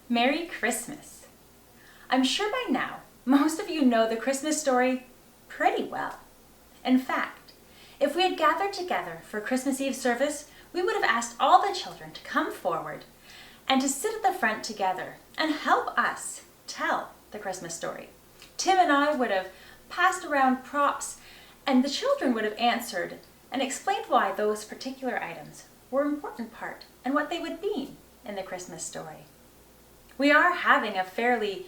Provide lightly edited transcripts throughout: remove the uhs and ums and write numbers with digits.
Merry Christmas! I'm sure by now most of you know the Christmas story pretty well. In fact, if we had gathered together for Christmas Eve service, we would have asked all the children to come forward and to sit at the front together and help us tell the Christmas story. Tim and I would have passed around props, and the children would have answered and explained why those particular items were an important part and what they would mean in the Christmas story. We are having a fairly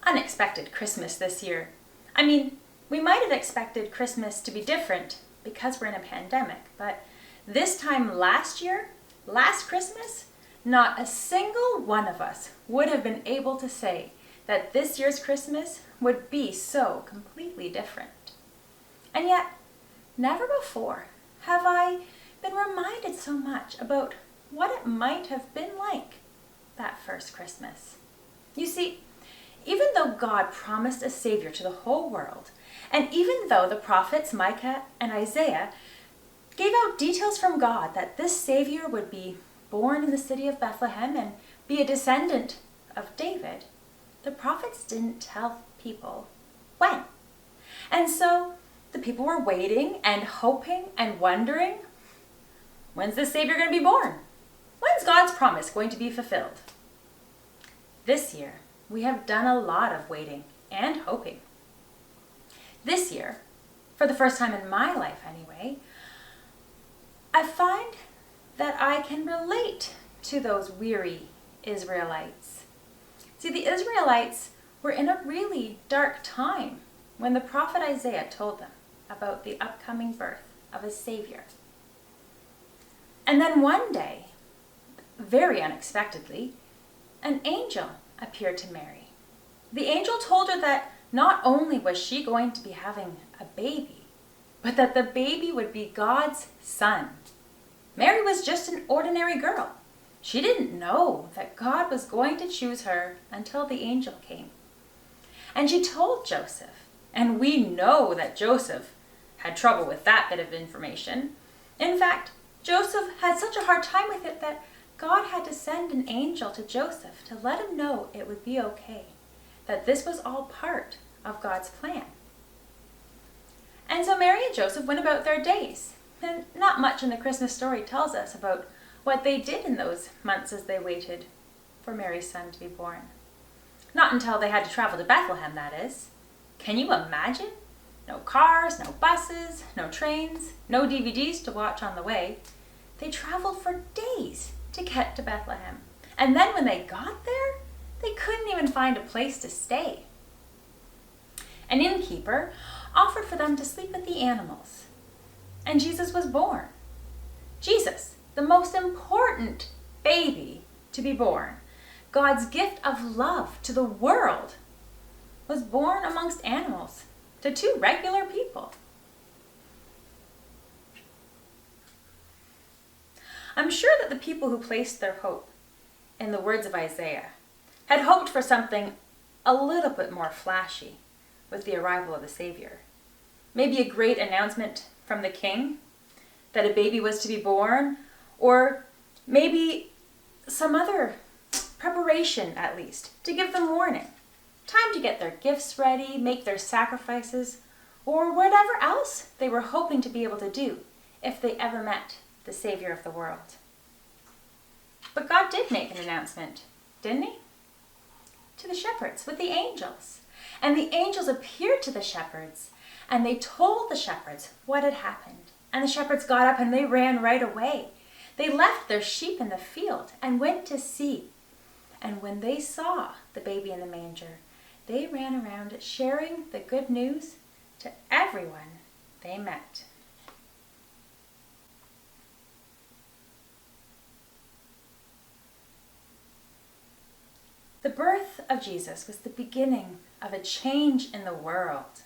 unexpected Christmas this year. I mean, we might have expected Christmas to be different because we're in a pandemic, but this time last year, last Christmas, not a single one of us would have been able to say that this year's Christmas would be so completely different. And yet, never before have I been reminded so much about what it might have been like that first Christmas. You see, even though God promised a Savior to the whole world, and even though the prophets Micah and Isaiah gave out details from God that this Savior would be born in the city of Bethlehem and be a descendant of David, the prophets didn't tell people when. And so the people were waiting and hoping and wondering, when's this Savior going to be born? When's God's promise going to be fulfilled? This year, we have done a lot of waiting and hoping. This year, for the first time in my life anyway, I find that I can relate to those weary Israelites. See, the Israelites were in a really dark time when the prophet Isaiah told them about the upcoming birth of a Savior. And then one day, very unexpectedly, an angel appeared to Mary. The angel told her that not only was she going to be having a baby, but that the baby would be God's son. Mary was just an ordinary girl. She didn't know that God was going to choose her until the angel came. And she told Joseph, and we know that Joseph had trouble with that bit of information. In fact, Joseph had such a hard time with it that God had to send an angel to Joseph to let him know it would be okay, that this was all part of God's plan. And so Mary and Joseph went about their days, and not much in the Christmas story tells us about what they did in those months as they waited for Mary's son to be born. Not until they had to travel to Bethlehem, that is. Can you imagine? No cars, no buses, no trains, no DVDs to watch on the way. They traveled for days to get to Bethlehem. And then when they got there, they couldn't even find a place to stay. An innkeeper offered for them to sleep with the animals. And Jesus was born. Jesus, the most important baby to be born, God's gift of love to the world, was born amongst animals to two regular people. I'm sure that the people who placed their hope in the words of Isaiah had hoped for something a little bit more flashy with the arrival of the Savior. Maybe a great announcement from the king that a baby was to be born, or maybe some other preparation at least to give them warning. Time to get their gifts ready, make their sacrifices, or whatever else they were hoping to be able to do if they ever met the Savior of the world. But God did make an announcement, didn't he? To the shepherds with the angels. And the angels appeared to the shepherds, and they told the shepherds what had happened. And the shepherds got up and they ran right away. They left their sheep in the field and went to see. And when they saw the baby in the manger, they ran around sharing the good news to everyone they met. The birth of Jesus was the beginning of a change in the world.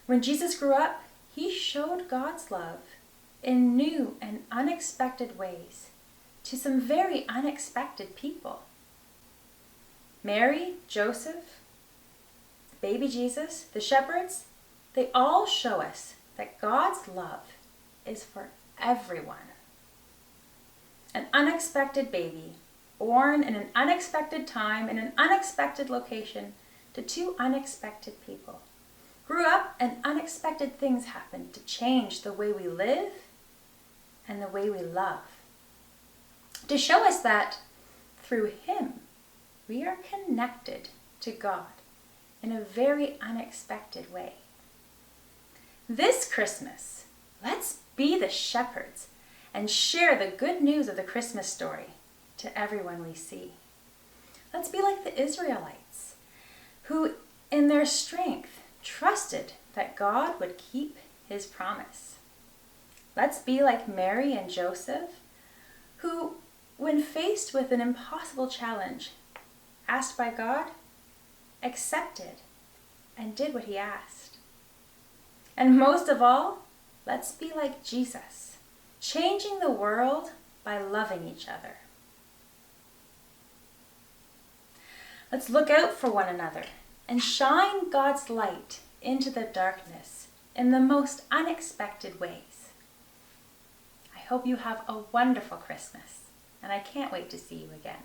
When Jesus grew up, he showed God's love in new and unexpected ways to some very unexpected people. Mary, Joseph, baby Jesus, the shepherds, they all show us that God's love is for everyone. An unexpected baby born in an unexpected time, in an unexpected location, to two unexpected people. Grew up and unexpected things happened to change the way we live and the way we love. To show us that through him, we are connected to God in a very unexpected way. This Christmas, let's be the shepherds and share the good news of the Christmas story to everyone we see. Let's be like the Israelites, who in their strength trusted that God would keep his promise. Let's be like Mary and Joseph, who, when faced with an impossible challenge asked by God, accepted and did what he asked. And most of all, let's be like Jesus, changing the world by loving each other. Let's look out for one another and shine God's light into the darkness in the most unexpected ways. I hope you have a wonderful Christmas, and I can't wait to see you again.